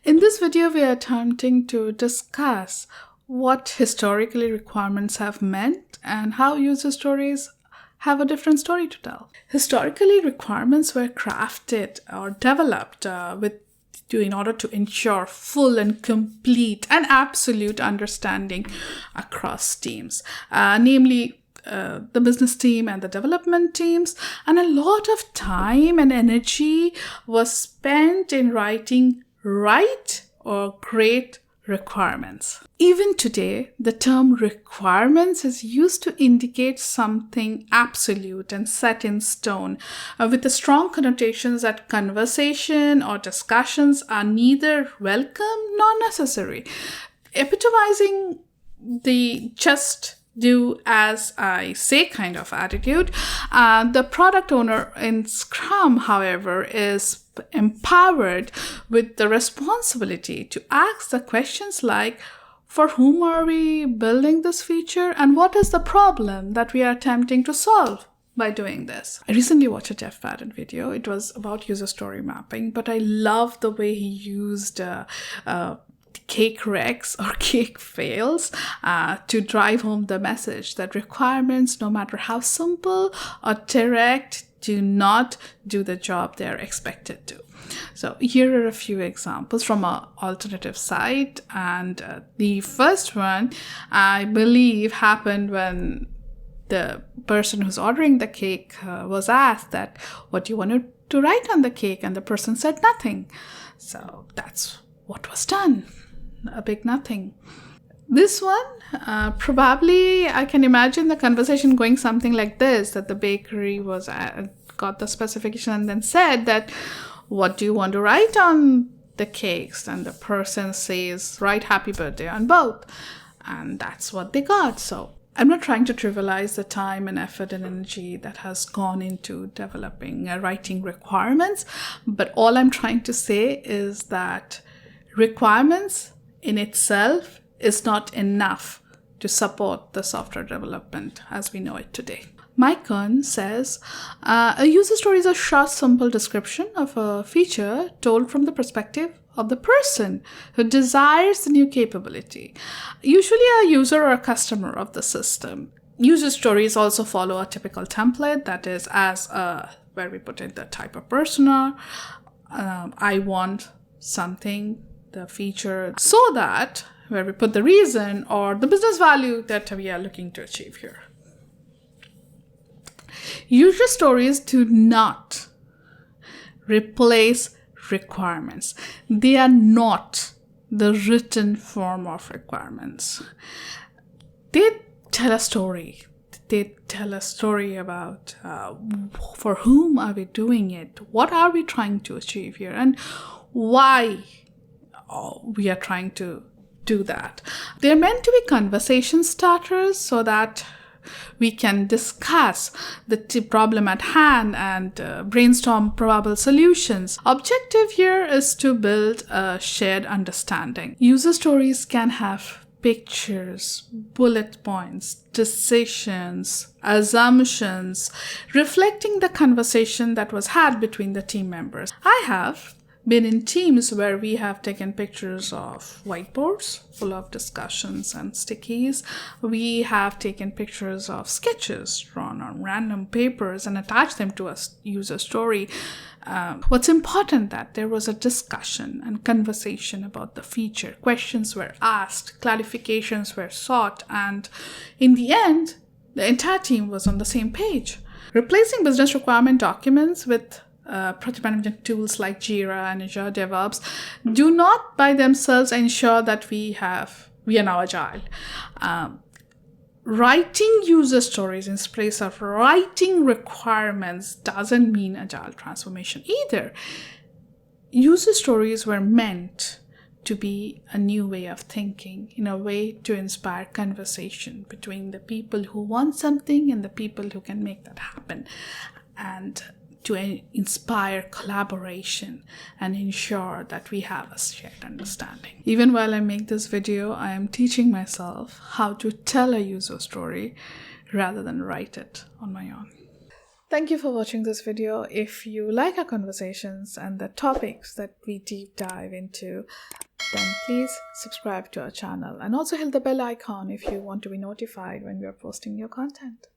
In this video, we are attempting to discuss what historically requirements have meant and how user stories have a different story to tell. Historically, requirements were crafted or developed in order to ensure full and complete and absolute understanding across teams, namely the business team and the development teams. And a lot of time and energy was spent in writing right or great requirements. Even today, the term requirements is used to indicate something absolute and set in stone, with the strong connotations that conversation or discussions are neither welcome nor necessary, epitomizing the just do as I say kind of attitude. The product owner in Scrum, however, is empowered with the responsibility to ask the questions like, for whom are we building this feature, and what is the problem that we are attempting to solve by doing this? I recently watched a Jeff Padden video. It was about user story mapping, but I love the way he used cake wrecks or cake fails to drive home the message that requirements, no matter how simple or direct, do not do the job they're expected to. So here are a few examples from an alternative site. And the first one, I believe, happened when the person who's ordering the cake was asked that, what do you want to write on the cake? And the person said nothing. So that's what was done. A big nothing. This one, probably I can imagine the conversation going something like this, that the bakery got the specification and then said that, what do you want to write on the cakes? And the person says, write happy birthday on both. And that's what they got. So I'm not trying to trivialize the time and effort and energy that has gone into developing writing requirements, but all I'm trying to say is that requirements in itself is not enough to support the software development as we know it today. Mike Kern says, a user story is a short, simple description of a feature told from the perspective of the person who desires the new capability, usually a user or a customer of the system. User stories also follow a typical template, that is, where we put in the type of persona. I want something, the feature, so that where we put the reason or the business value that we are looking to achieve here. User stories do not replace requirements. They are not the written form of requirements. They tell a story. They tell a story about for whom are we doing it, what are we trying to achieve here, and why we are trying to do that. They're meant to be conversation starters so that we can discuss the problem at hand and brainstorm probable solutions. Objective here is to build a shared understanding. User stories can have pictures, bullet points, decisions, assumptions, reflecting the conversation that was had between the team members. I have been in teams where we have taken pictures of whiteboards full of discussions and stickies. We have taken pictures of sketches drawn on random papers and attached them to a user story. What's important that there was a discussion and conversation about the feature. Questions were asked, clarifications were sought, and in the end, the entire team was on the same page. Replacing business requirement documents with project management tools like Jira and Agile DevOps do not by themselves ensure that we are now Agile. Writing user stories in place of writing requirements doesn't mean Agile transformation either. User stories were meant to be a new way of thinking, in a way to inspire conversation between the people who want something and the people who can make that happen, and to inspire collaboration and ensure that we have a shared understanding. Even while I make this video, I am teaching myself how to tell a user story rather than write it on my own. Thank you for watching this video. If you like our conversations and the topics that we deep dive into, then please subscribe to our channel and also hit the bell icon if you want to be notified when we are posting new content.